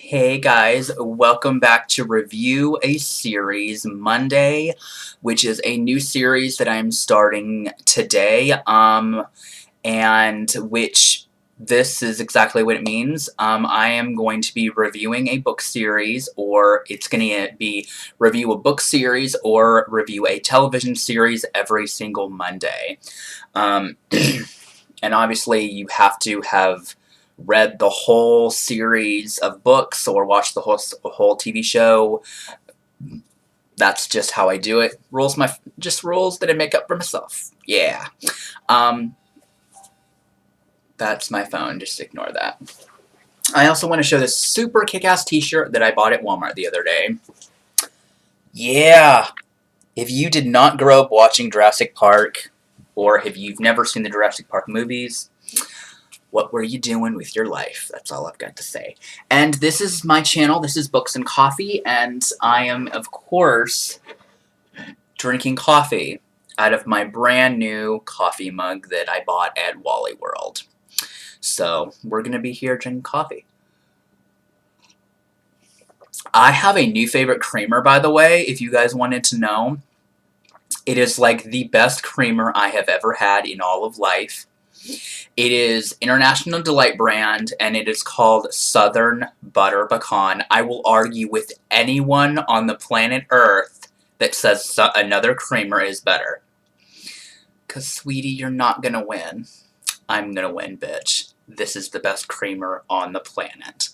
Hey guys, welcome back to Review a Series Monday, which is a new series that I'm starting today, and which this is exactly what it means. I am going to be reviewing a book series, or it's going to be review a book series or review a television series every single Monday. And obviously you have to have read the whole series of books or watched the whole TV show. That's just how I do it. Rules that I make up for myself. Yeah. That's my phone. Just ignore that. I also want to show this super kick-ass t-shirt that I bought at Walmart the other day. Yeah. If you did not grow up watching Jurassic Park, or if you've never seen the Jurassic Park movies, what were you doing with your life? That's all I've got to say. And this is my channel. This is Books and Coffee, and I am, of course, drinking coffee out of my brand new coffee mug that I bought at Wally World. So, we're going to be here drinking coffee. I have a new favorite creamer, by the way, if you guys wanted to know. It is like the best creamer I have ever had in all of life. It is International Delight brand, and it is called Southern Butter Pecan. I will argue with anyone on the planet Earth that says another creamer is better. Because, sweetie, you're not gonna win. I'm gonna win, bitch. This is the best creamer on the planet.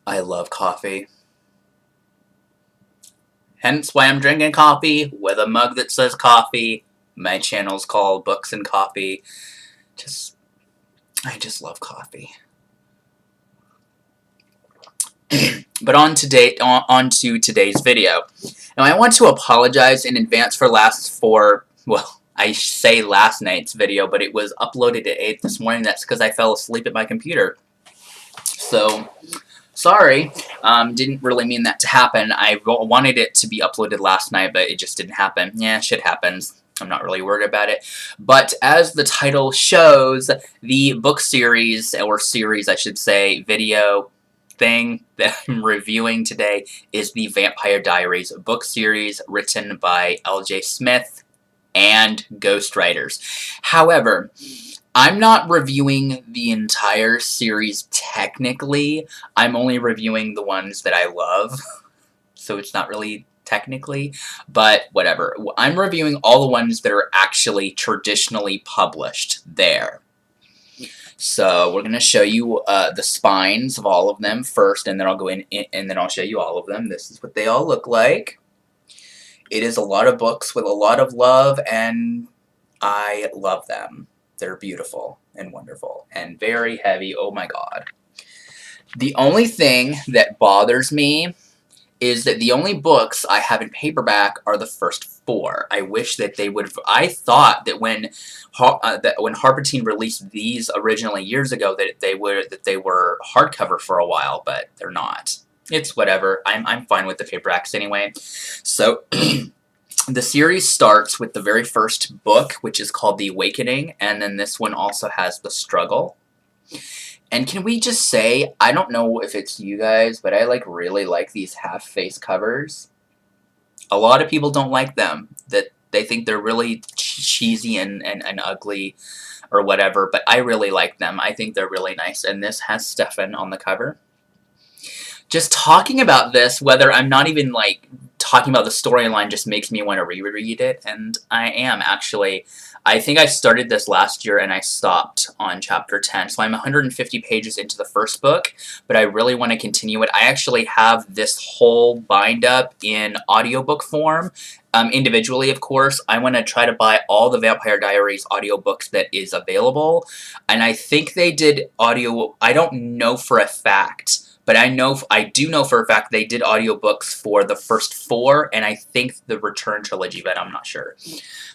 I love coffee. Hence why I'm drinking coffee with a mug that says coffee. My channel's called Books and Coffee. I just love coffee. But on to today's video. Now I want to apologize in advance for I say last night's video, but it was uploaded at 8 this morning. That's because I fell asleep at my computer. So, sorry, didn't really mean that to happen. I wanted it to be uploaded last night, but it just didn't happen. Yeah, shit happens. I'm not really worried about it. But as the title shows, the book series, or series I should say, video thing that I'm reviewing today is the Vampire Diaries book series written by L.J. Smith and ghostwriters. However, I'm not reviewing the entire series technically. I'm only reviewing the ones that I love. So it's not really technically, but whatever. I'm reviewing all the ones that are actually traditionally published there. So we're going to show you the spines of all of them first, and then I'll go in and then I'll show you all of them. This is what they all look like. It is a lot of books with a lot of love, and I love them. They're beautiful and wonderful and very heavy. Oh my god. The only thing that bothers me is that the only books I have in paperback are the first 4. I wish that they would have. I thought that when Harper Teen released these originally years ago that they were hardcover for a while, but they're not. It's whatever. I'm fine with the paperbacks anyway. So the series starts with the very first book, which is called The Awakening, and then this one also has The Struggle. And can we just say, I don't know if it's you guys, but I really like these half-face covers. A lot of people don't like them, that they think they're really cheesy and ugly or whatever, but I really like them. I think they're really nice, and this has Stefan on the cover. Just talking about this, whether I'm not even talking about the storyline, just makes me want to reread it, and I am actually. I think I started this last year and I stopped on chapter 10, so I'm 150 pages into the first book, but I really want to continue it. I actually have this whole bind up in audiobook form, individually of course. I want to try to buy all the Vampire Diaries audiobooks that is available, and I think they did audio, I don't know for a fact, but I do know for a fact they did audiobooks for the first 4, and I think the Return trilogy, but I'm not sure.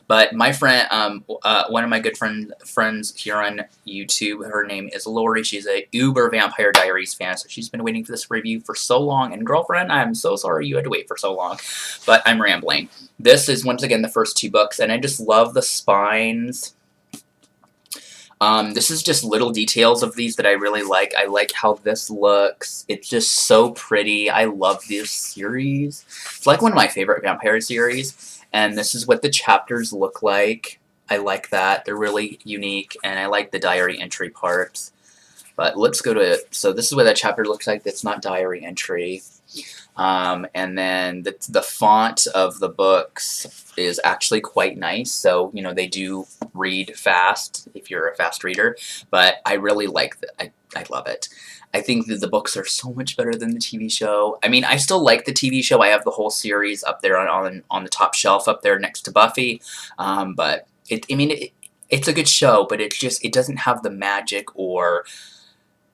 But my friend, one of my good friends here on YouTube, her name is Lori. She's a uber Vampire Diaries fan, so she's been waiting for this review for so long. And girlfriend, I'm so sorry you had to wait for so long, but I'm rambling. This is, once again, the first 2 books, and I just love the spines. This is just little details of these that I really like. I like how this looks. It's just so pretty. I love this series. It's like one of my favorite vampire series, and this is what the chapters look like. I like that. They're really unique, and I like the diary entry parts. But let's go to, so this is what that chapter looks like. That's not diary entry. And then the font of the books is actually quite nice. So, you know, they do read fast if you're a fast reader. But I really like I love it. I think that the books are so much better than the TV show. I mean, I still like the TV show. I have the whole series up there on the top shelf up there next to Buffy. But it's a good show, but it doesn't have the magic or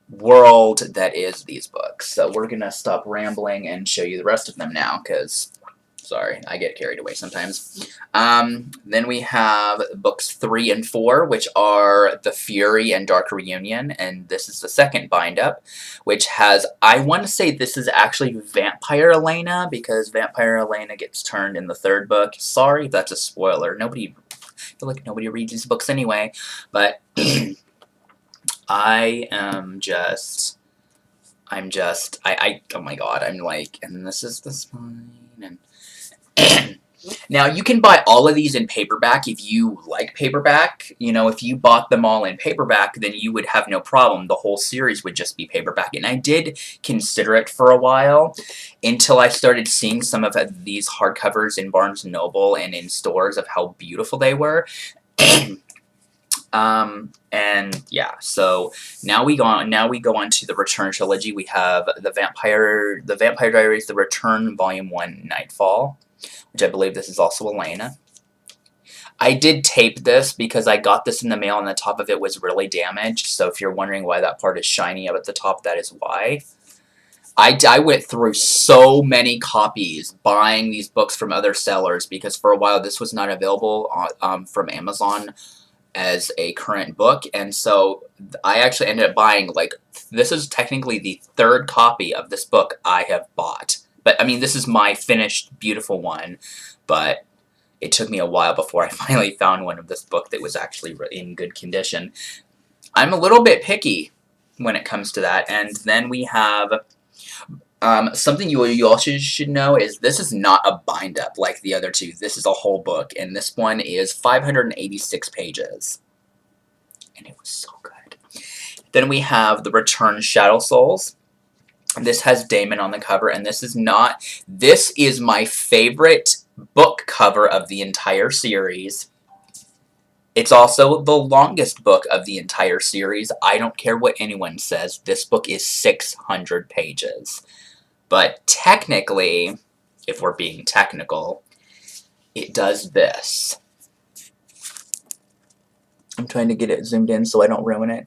world that is these books. So we're gonna stop rambling and show you the rest of them now, because sorry, I get carried away sometimes. Then we have books 3 and 4, which are The Fury and Dark Reunion, and this is the second bind-up, which has, I want to say this is actually Vampire Elena, because Vampire Elena gets turned in the 3rd book. Sorry if that's a spoiler. I feel like nobody reads these books anyway, but oh my god, I'm like, and this is the spine, and now you can buy all of these in paperback if you like paperback. You know, if you bought them all in paperback, then you would have no problem. The whole series would just be paperback, and I did consider it for a while until I started seeing some of these hardcovers in Barnes & Noble and in stores of how beautiful they were. And yeah, so now we go on to the Return trilogy. We have the Vampire Diaries, The Return, Volume 1, Nightfall, which I believe this is also Elena. I did tape this because I got this in the mail and the top of it was really damaged, so if you're wondering why that part is shiny up at the top, that is why. I went through so many copies buying these books from other sellers because for a while this was not available from Amazon as a current book, and so I actually ended up buying, like, this is technically the 3rd copy of this book I have bought. But, I mean, this is my finished, beautiful one, but it took me a while before I finally found one of this book that was actually in good condition. I'm a little bit picky when it comes to that, and then we have something you also should know is this is not a bind-up like the other two. This is a whole book, and this one is 586 pages. And it was so good. Then we have The Return Shadow Souls. This has Damon on the cover, and this is my favorite book cover of the entire series. It's also the longest book of the entire series. I don't care what anyone says. This book is 600 pages. But technically, if we're being technical, it does this. I'm trying to get it zoomed in so I don't ruin it.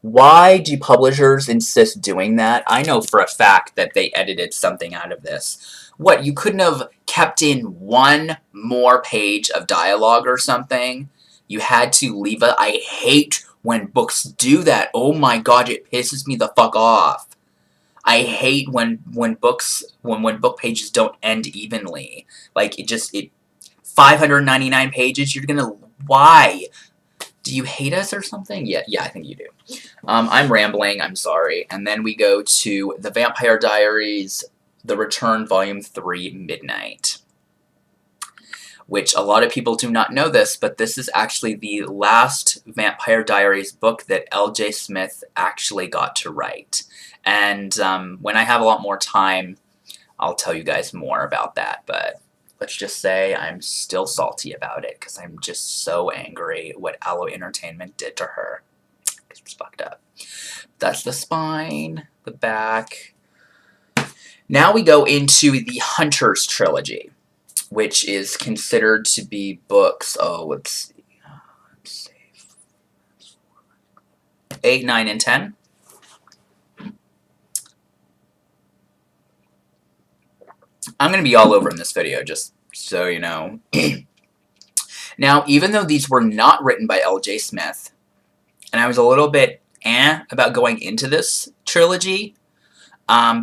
Why do publishers insist doing that? I know for a fact that they edited something out of this. What, you couldn't have kept in one more page of dialogue or something? You had to leave it. I hate when books do that. Oh my god, it pisses me the fuck off. I hate when book pages don't end evenly. Like, 599 pages, why? Do you hate us or something? Yeah, I think you do. I'm rambling, I'm sorry. And then we go to The Vampire Diaries, The Return, Volume 3, Midnight. Which a lot of people do not know this, but this is actually the last Vampire Diaries book that L.J. Smith actually got to write. And when I have a lot more time, I'll tell you guys more about that. But let's just say I'm still salty about it because I'm just so angry what Alloy Entertainment did to her. It's fucked up. That's the spine, the back. Now we go into the Hunters trilogy, which is considered to be books, let's see, 8, 9, and 10. I'm going to be all over in this video, just so you know. Now, even though these were not written by L.J. Smith, and I was a little bit about going into this trilogy,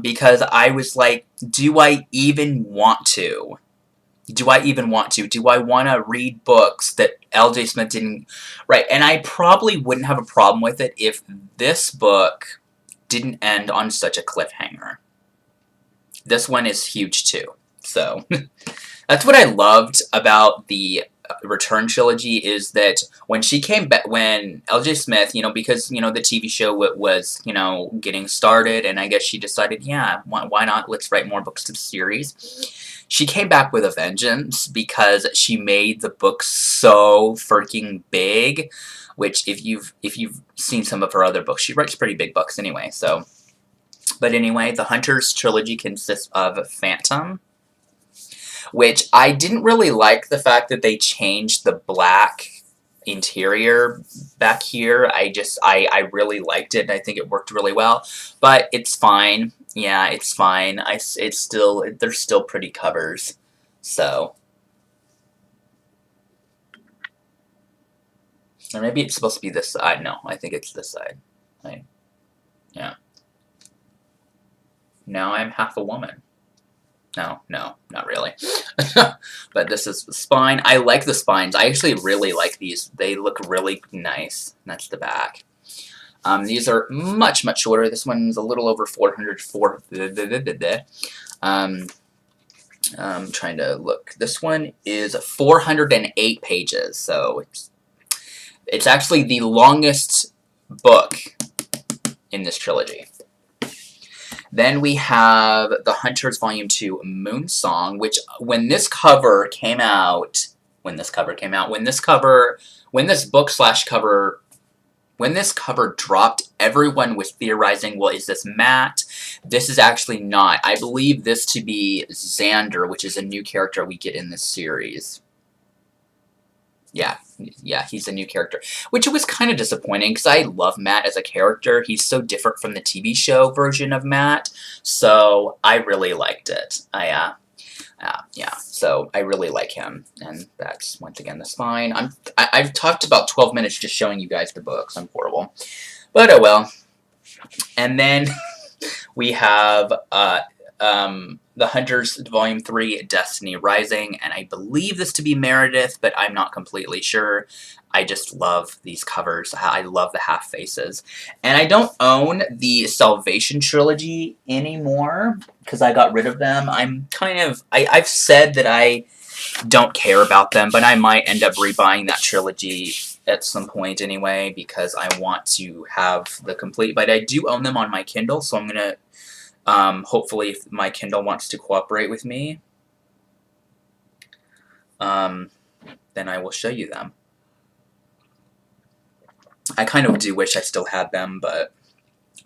because I was like, do I even want to? Do I even want to? Do I want to read books that L.J. Smith didn't write? And I probably wouldn't have a problem with it if this book didn't end on such a cliffhanger. This one is huge too. So that's what I loved about the Return trilogy, is that when she came back, when L.J. Smith, because the TV show was getting started, and I guess she decided, yeah, why not? Let's write more books to the series. She came back with a vengeance because she made the book so freaking big. Which, if you've seen some of her other books, she writes pretty big books anyway. So, but anyway, the Hunters trilogy consists of Phantom, which I didn't really like the fact that they changed the black interior back here. I really liked it, and I think it worked really well. But it's fine. Yeah, it's fine. They're still pretty covers. So, or maybe it's supposed to be this side. No, I think it's this side. Yeah. Now I'm half a woman. No, not really. But this is the spine. I like the spines. I actually really like these. They look really nice. That's the back. These are much shorter. This one's a little over 400. I'm trying to look. This one is 408 pages. So it's actually the longest book in this trilogy. Then we have The Hunters Volume 2 Moonsong, which when this cover dropped, everyone was theorizing, well, is this Matt? This is actually not. I believe this to be Xander, which is a new character we get in this series. Yeah, he's a new character. Which was kind of disappointing, because I love Matt as a character. He's so different from the TV show version of Matt, so I really liked it. Yeah, so I really like him, and that's, once again, the spine. I've talked about 12 minutes just showing you guys the books. I'm horrible. But oh well. And then we have The Hunters Volume 3, Destiny Rising, and I believe this to be Meredith, but I'm not completely sure. I just love these covers. I love the half faces. And I don't own the Salvation trilogy anymore, because I got rid of them. I've said that I don't care about them, but I might end up rebuying that trilogy at some point anyway, because I want to have the complete, but I do own them on my Kindle, so I'm going to hopefully, if my Kindle wants to cooperate with me, then I will show you them. I kind of do wish I still had them, but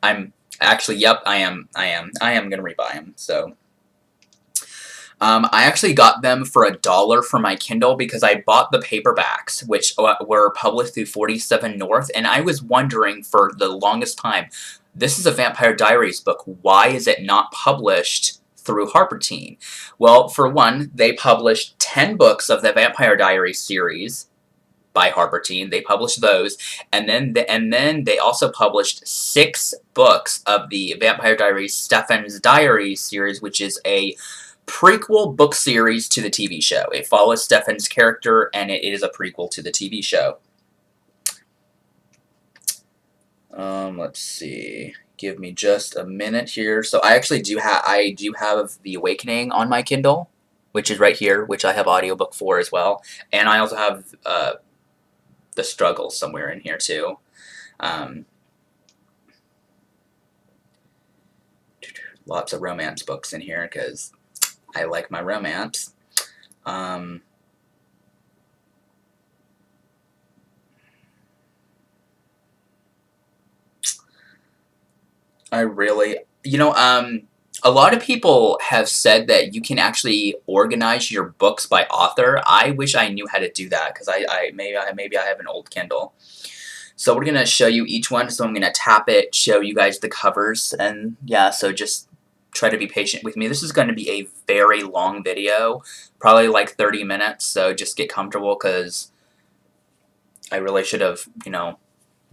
I'm actually, yep, I am going to rebuy them, so. I actually got them for $1 for my Kindle because I bought the paperbacks, which were published through 47 North, and I was wondering for the longest time, this is a Vampire Diaries book, why is it not published through Harper-Teen? Well, for one, they published 10 books of the Vampire Diaries series by Harper-Teen. They published those, and then they also published 6 books of the Vampire Diaries Stefan's Diaries series, which is a prequel book series to the TV show. It follows Stefan's character, and it is a prequel to the TV show. Let's see. Give me just a minute here. So I actually do have The Awakening on my Kindle, which is right here, which I have audiobook for as well. And I also have The Struggle somewhere in here too. Lots of romance books in here because I like my romance. I really, a lot of people have said that you can actually organize your books by author. I wish I knew how to do that, because maybe I have an old Kindle. So we're gonna show you each one. So I'm gonna tap it, show you guys the covers, and yeah. So just try to be patient with me. This is going to be a very long video, probably like 30 minutes. So just get comfortable, because I really should have,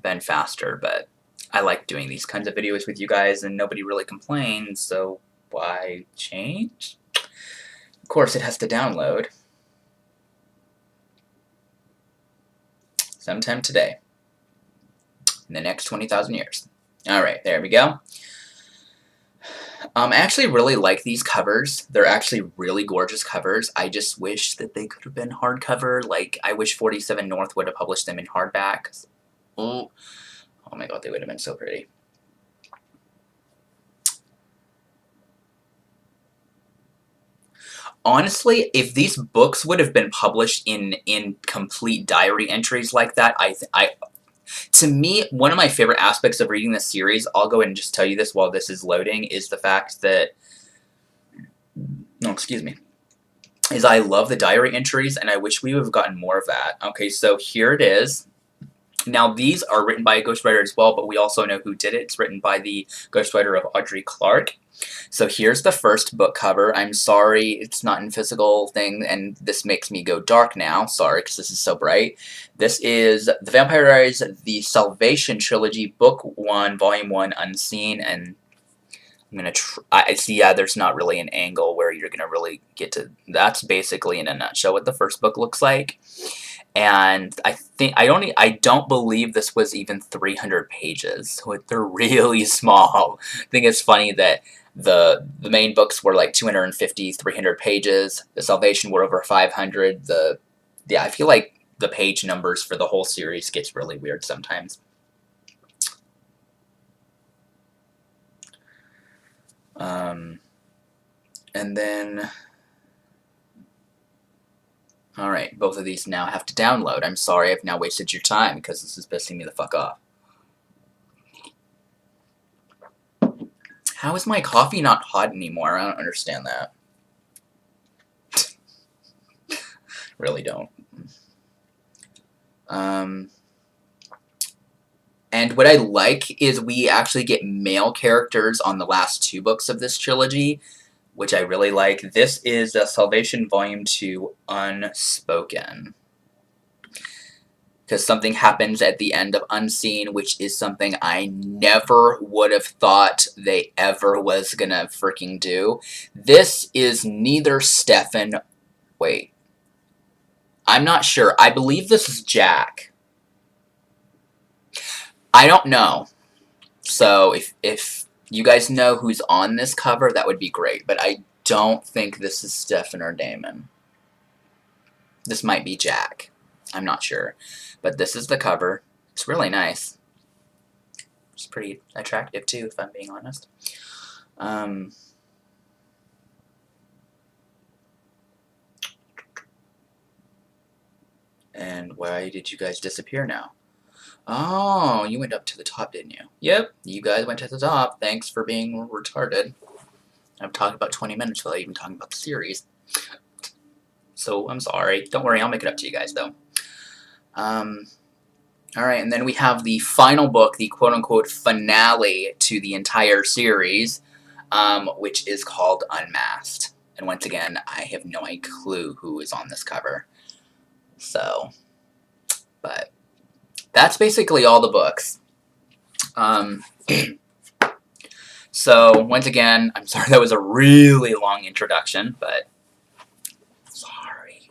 been faster, but I like doing these kinds of videos with you guys, and nobody really complains, so why change? Of course, it has to download. Sometime today. In the next 20,000 years. Alright, there we go. I actually really like these covers. They're actually really gorgeous covers. I just wish that they could have been hardcover. Like, I wish 47 North would have published them in hardback. Oh my god, they would have been so pretty. Honestly, if these books would have been published in complete diary entries like that, to me, one of my favorite aspects of reading this series, I'll go ahead and just tell you this while this is loading, is the fact that, no, excuse me, is I love the diary entries, and I wish we would have gotten more of that. Okay, so here it is. Now, these are written by a ghostwriter as well, but we also know who did it. It's written by the ghostwriter of Audrey Clark. So here's the first book cover. I'm sorry it's not in physical thing, and this makes me go dark now. Sorry, because this is so bright. This is The Vampire Diaries, The Salvation Trilogy, Book 1, Volume 1, Unseen, and I'm going to I see, yeah, there's not really an angle where you're going to really get to, that's basically in a nutshell what the first book looks like. And I don't believe this was even 300 pages, so they're really small. I think it's funny that the main books were like 250, 300 pages. The Salvation were over 500. Yeah, I feel like the page numbers for the whole series gets really weird sometimes. And then, alright, both of these now have to download. I'm sorry I've now wasted your time because this is pissing me the fuck off. How is my coffee not hot anymore? I don't understand that. Really don't. And what I like is we actually get male characters on the last 2 books of this trilogy, which I really like. This is The Salvation Volume 2 Unspoken. Because something happens at the end of Unseen, which is something I never would have thought they ever was gonna freaking do. This is neither Stefan... Wait. I'm not sure. I believe this is Jack. I don't know. So, if you guys know who's on this cover, that would be great. But I don't think this is Stefan or Damon. This might be Jack. I'm not sure. But this is the cover. It's really nice. It's pretty attractive, too, if I'm being honest. And why did you guys disappear now? Oh, you went up to the top, didn't you? Yep, you guys went to the top. Thanks for being retarded. I've talked about 20 minutes without even talking about the series. So, I'm sorry. Don't worry, I'll make it up to you guys, though. Alright, and then we have the final book, the quote-unquote finale to the entire series, which is called Unmasked. And once again, I have no clue who is on this cover. So, but that's basically all the books. So, once again, I'm sorry that was a really long introduction, but sorry.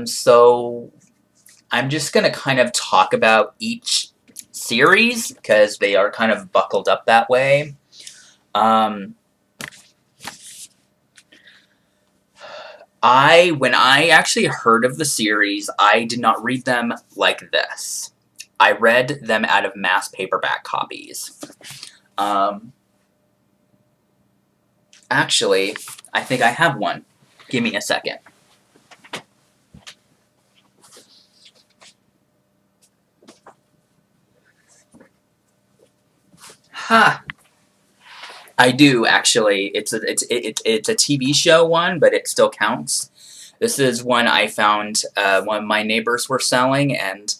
So, I'm just going to kind of talk about each series, because they are kind of buckled up that way. When I actually heard of the series, I did not read them like this. I read them out of mass paperback copies. Actually, I think I have one. Give me a second. Ha! I do, actually. It's a TV show one, but it still counts. This is one I found one of my neighbors were selling, and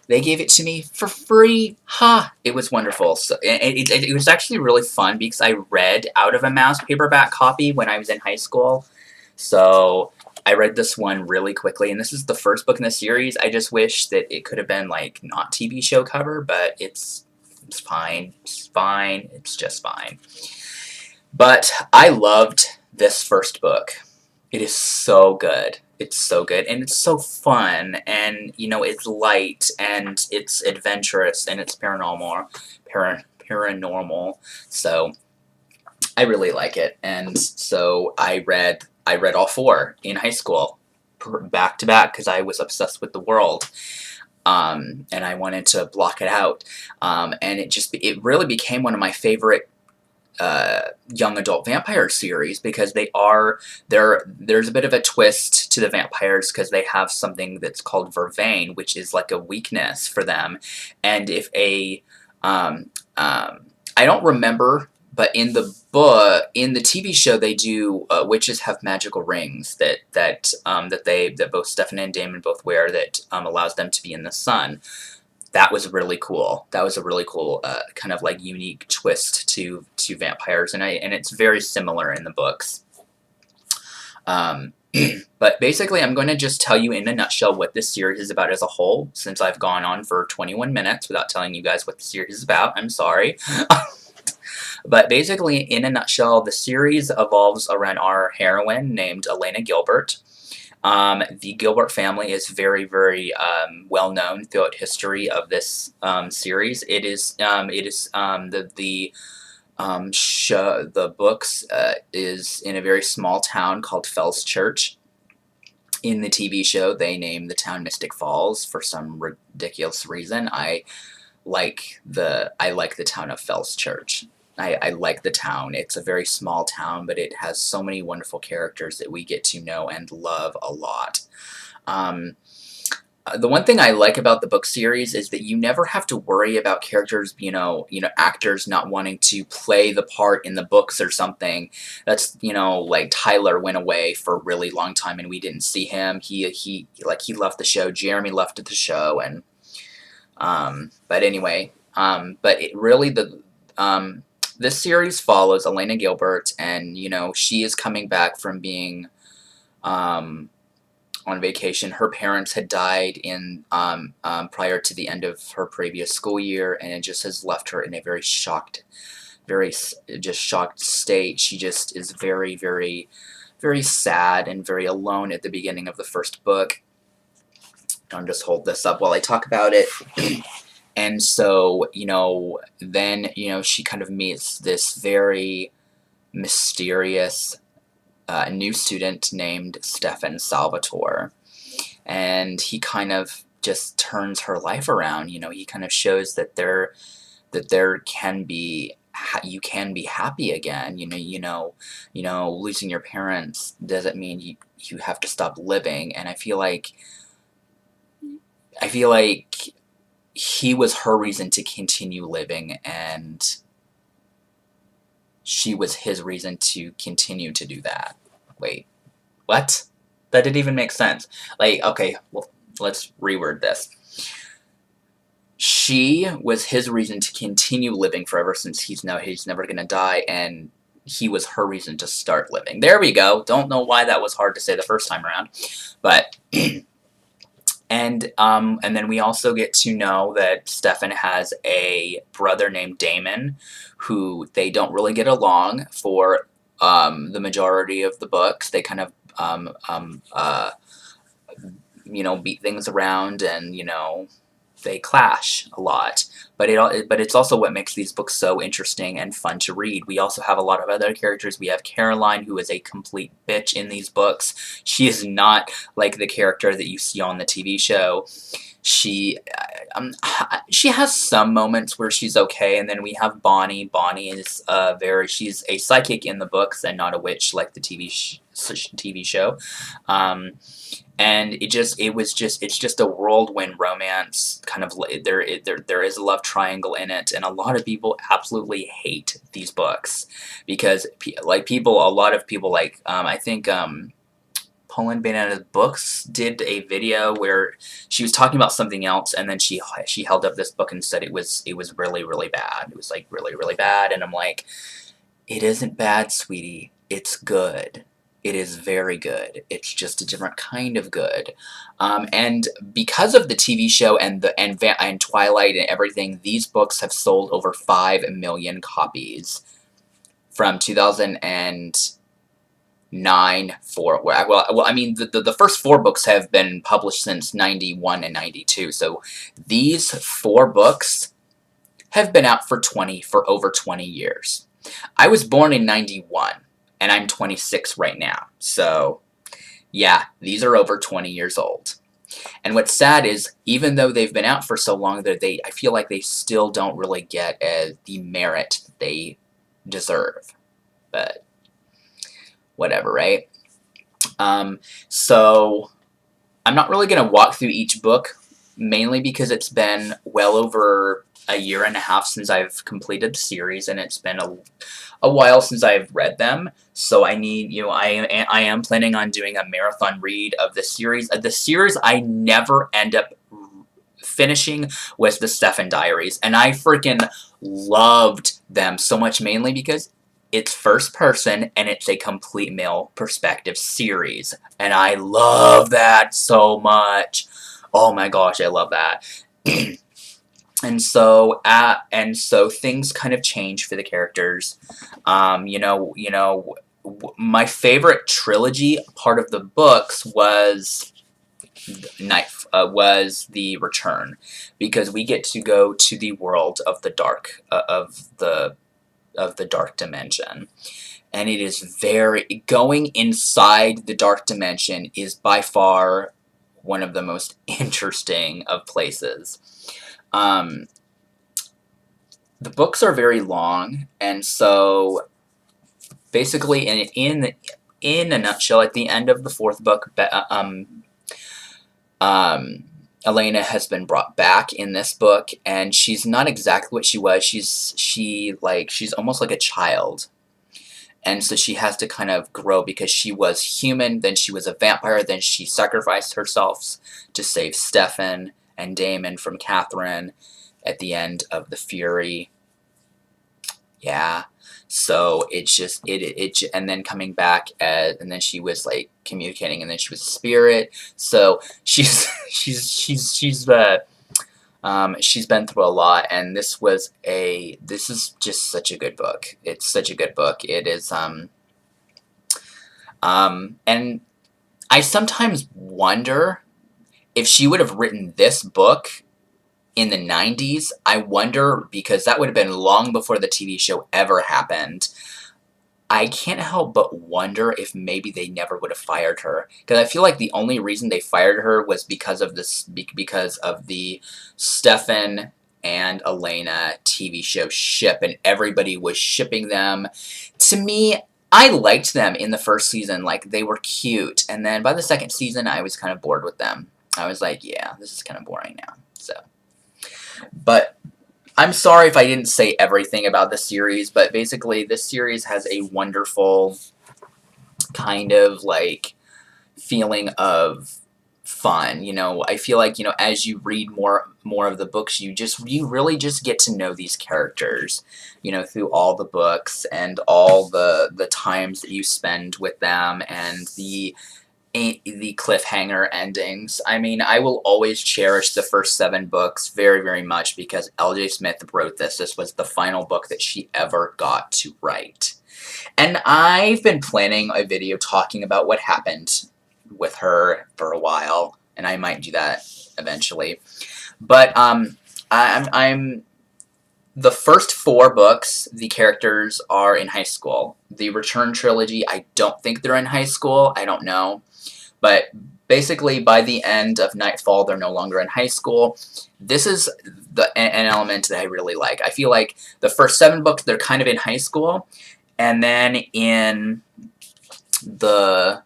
they gave it to me for free. Ha! It was wonderful. So it was actually really fun because I read out of a mass paperback copy when I was in high school. So I read this one really quickly, and this is the first book in the series. I just wish that it could have been, like, not TV show cover, but it's fine. It's fine. It's just fine. But I loved this first book. It is so good. It's so good, and it's so fun, and, you know, it's light, and it's adventurous, and it's paranormal, so I really like it, and so I read all four in high school, back to back, because I was obsessed with the world, and I wanted to block it out, and it really became one of my favorite young adult vampire series, because there's a bit of a twist to the vampires, because they have something that's called vervain, which is like a weakness for them, and if a I don't remember, but in the TV show, they do witches have magical rings that both Stephanie and Damon both wear, that allows them to be in the sun. That was really cool. That was a really cool kind of like unique twist to vampires, and it's very similar in the books. But basically, I'm going to just tell you in a nutshell what this series is about as a whole, since I've gone on for 21 minutes without telling you guys what the series is about. I'm sorry. But basically, in a nutshell, the series evolves around our heroine named Elena Gilbert. The Gilbert family is very, very well known throughout history of this series. The books is in a very small town called Fells Church. In the TV show, they name the town Mystic Falls for some ridiculous reason. I like the town of Fells Church. I like the town. It's a very small town, but it has so many wonderful characters that we get to know and love a lot. The one thing I like about the book series is that you never have to worry about characters, actors not wanting to play the part in the books or something. That's, like Tyler went away for a really long time and we didn't see him. He left the show. Jeremy left the show, and but anyway, but it really this series follows Elena Gilbert, and she is coming back from being on vacation. Her parents had died in prior to the end of her previous school year, and it just has left her in a very shocked state. She just is very, very, very sad and very alone at the beginning of the first book. I'll just hold this up while I talk about it. And so, then, she kind of meets this very mysterious new student named Stefan Salvatore. And he kind of just turns her life around. He kind of shows that there can be, you can be happy again. Losing your parents doesn't mean you have to stop living. And I feel like he was her reason to continue living, and she was his reason to continue to do that. Wait, what? That didn't even make sense. Okay, well, let's reword this. She was his reason to continue living forever, since he's never gonna die, and he was her reason to start living. There we go. Don't know why that was hard to say the first time around, but and then we also get to know that Stefan has a brother named Damon, who they don't really get along for the majority of the books. They kind of beat things around, and they clash a lot. But it's also what makes these books so interesting and fun to read. We also have a lot of other characters. We have Caroline, who is a complete bitch in these books. She is not like the character that you see on the TV show. She has some moments where she's okay, and then we have Bonnie. Bonnie is she's a psychic in the books and not a witch like the TV show. And it's just a whirlwind romance, kind of. There is a love triangle in it, and a lot of people absolutely hate these books because a lot of people I think Poland Banana's Books did a video where she was talking about something else, and then she held up this book and said it was really, really bad. It was really, really bad, and I'm like, it isn't bad, sweetie. It's good. It is very good. It's just a different kind of good. And because of the TV show and Twilight and everything, these books have sold over 5 million copies from 2000 and well, I mean, the first 4 books have been published since 91 and 92, so these 4 books have been out for over 20 years. I was born in 91, and I'm 26 right now, so yeah, these are over 20 years old. And what's sad is, even though they've been out for so long, I feel like they still don't really get the merit they deserve. But whatever, right? So I'm not really going to walk through each book, mainly because it's been well over a year and a half since I've completed the series, and it's been a while since I've read them. So I need, I am planning on doing a marathon read of the series. The series I never end up finishing was the Vampire Diaries, and I freaking loved them so much, mainly because it's first person and it's a complete male perspective series, and I love that so much. Oh my gosh, I love that. And so things kind of change for the characters. My favorite trilogy part of the books was was the Return, because we get to go to the world of the dark of the dark dimension, and it is going inside the dark dimension is by far one of the most interesting of places. The books are very long, and so basically, in a nutshell, at the end of the 4th book, Elena has been brought back in this book, and she's not exactly what she was. She's almost like a child, and so she has to kind of grow, because she was human, then she was a vampire, then she sacrificed herself to save Stefan and Damon from Catherine at the end of the Fury. Yeah. So it's just and then coming back and then she was like communicating, and then she was a spirit. So she's been through a lot, and this is just such a good book. It's such a good book. It is and I sometimes wonder if she would have written this book in the 90s, I wonder, because that would have been long before the TV show ever happened. I can't help but wonder if maybe they never would have fired her, because I feel like the only reason they fired her was because of the Stefan and Elena TV show ship, and everybody was shipping them. To me, I liked them in the first season, like they were cute, and then by the second season I was kind of bored with them. I was like, yeah, this is kind of boring now. So, but I'm sorry if I didn't say everything about the series, but basically this series has a wonderful kind of like feeling of fun. I feel like, as you read more of the books, you really just get to know these characters, through all the books and all the times that you spend with them, and the cliffhanger endings. I mean, I will always cherish the first 7 books very, very much, because L.J. Smith wrote this. This was the final book that she ever got to write. And I've been planning a video talking about what happened with her for a while, and I might do that eventually. But I'm the first 4 books, the characters are in high school. The Return trilogy, I don't think they're in high school. I don't know. But basically, by the end of Nightfall, they're no longer in high school. This is an element that I really like. I feel like the first 7 books, they're kind of in high school. And then in the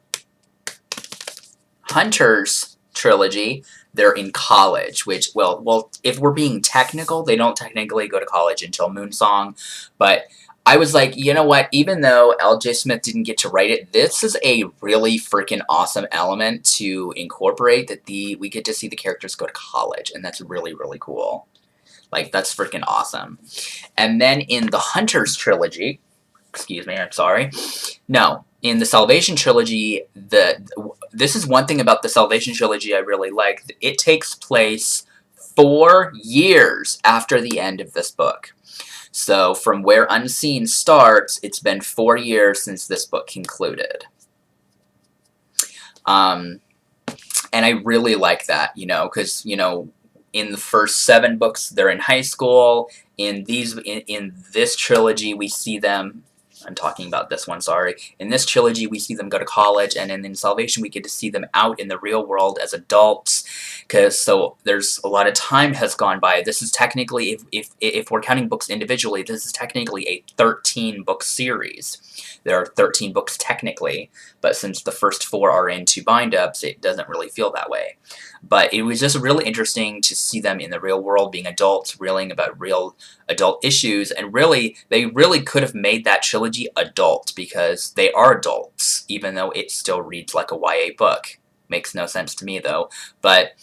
Hunters trilogy, they're in college, which, well, if we're being technical, they don't technically go to college until Moonsong, but I was like, you know what, even though L.J. Smith didn't get to write it, this is a really freaking awesome element to incorporate, that we get to see the characters go to college, and that's really, really cool. Like, that's freaking awesome. And then in the Hunters trilogy, excuse me, I'm sorry, no, in the Salvation trilogy, this is one thing about the Salvation trilogy I really like. It takes place 4 years after the end of this book. So from where Unseen starts, it's been 4 years since this book concluded. And I really like that, you know, because, you know, in the first 7 books, they're in high school. In this trilogy, we see them. I'm talking about this one, sorry. In this trilogy, we see them go to college, and in Salvation, we get to see them out in the real world as adults. So there's a lot of time has gone by. This is technically, if we're counting books individually, this is technically a 13-book series. There are 13 books technically, but since the first 4 are in 2 bind-ups, it doesn't really feel that way. But it was just really interesting to see them in the real world, being adults, reeling about real adult issues, and really, they really could have made that trilogy adult, because they are adults, even though it still reads like a YA book. Makes no sense to me, though. But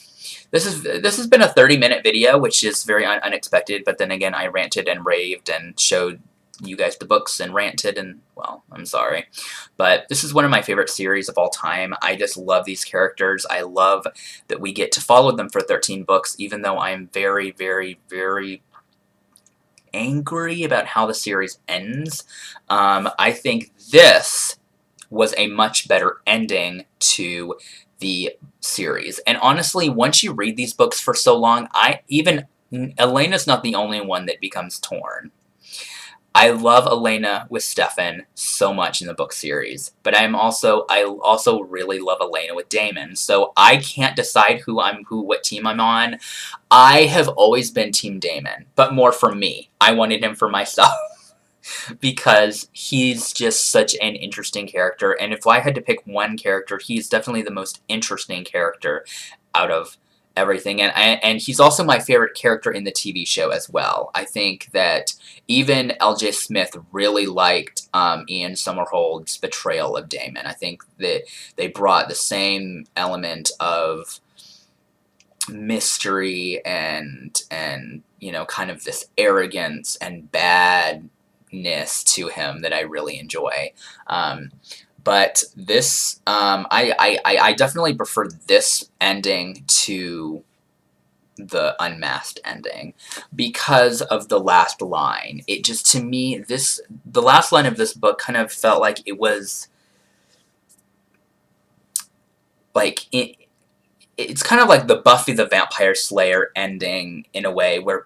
this has been a 30-minute video, which is very unexpected, but then again, I ranted and raved and showed you guys the books and ranted, and, well, I'm sorry. But this is one of my favorite series of all time. I just love these characters. I love that we get to follow them for 13 books, even though I'm very, very, very angry about how the series ends. I think this was a much better ending to the series. And honestly, once you read these books for so long, Elena's not the only one that becomes torn. I love Elena with Stefan so much in the book series, but I also really love Elena with Damon. So I can't decide what team I'm on. I have always been Team Damon, but more for me. I wanted him for myself because he's just such an interesting character, and if I had to pick one character, he's definitely the most interesting character out of everything, and he's also my favorite character in the TV show as well. I think that even L.J. Smith really liked Ian Somerhalder's betrayal of Damon. I think that they brought the same element of mystery and you know, kind of this arrogance and badness to him that I really enjoy. But this, I definitely prefer this ending to the Unmasked ending because of the last line. It just, to me, the last line of this book kind of felt like it was, like, it's kind of like the Buffy the Vampire Slayer ending in a way, where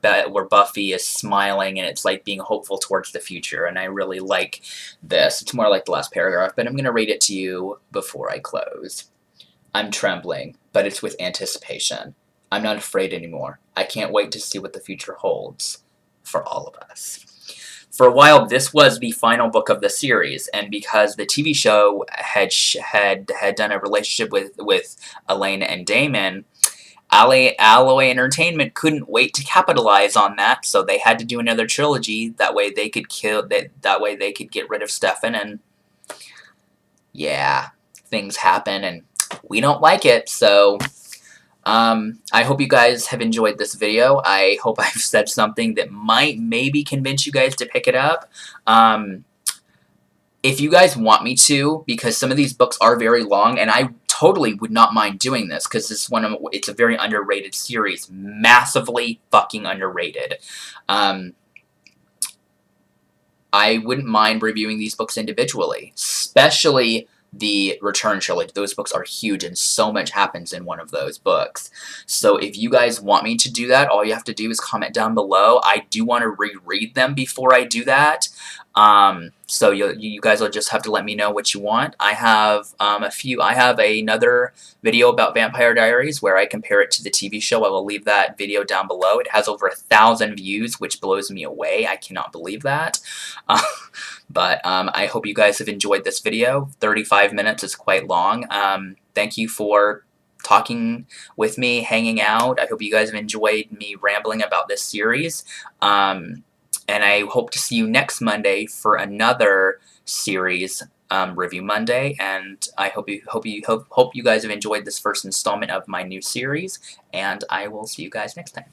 Buffy is smiling and it's like being hopeful towards the future, and I really like this. It's more like the last paragraph, but I'm going to read it to you before I close. I'm trembling, but it's with anticipation. I'm not afraid anymore. I can't wait to see what the future holds for all of us. For a while, this was the final book of the series, and because the TV show had done a relationship with Elena and Damon, Alloy Entertainment couldn't wait to capitalize on that, so they had to do another trilogy. That way they could get rid of Stefan, and yeah, things happen, and we don't like it. So I hope you guys have enjoyed this video. I hope I've said something that might maybe convince you guys to pick it up. If you guys want me to, because some of these books are very long, and I totally would not mind doing this, because it's a very underrated series. Massively fucking underrated. I wouldn't mind reviewing these books individually, especially the Return trilogy. Those books are huge, and so much happens in one of those books. So if you guys want me to do that, all you have to do is comment down below. I do want to reread them before I do that. So you guys will just have to let me know what you want. I have I have another video about Vampire Diaries where I compare it to the TV show. I will leave that video down below. It has over 1,000 views, which blows me away. I cannot believe that. But I hope you guys have enjoyed this video. 35 minutes is quite long. Thank you for talking with me, hanging out. I hope you guys have enjoyed me rambling about this series. And I hope to see you next Monday for another series review Monday. And I hope you guys have enjoyed this first installment of my new series. And I will see you guys next time.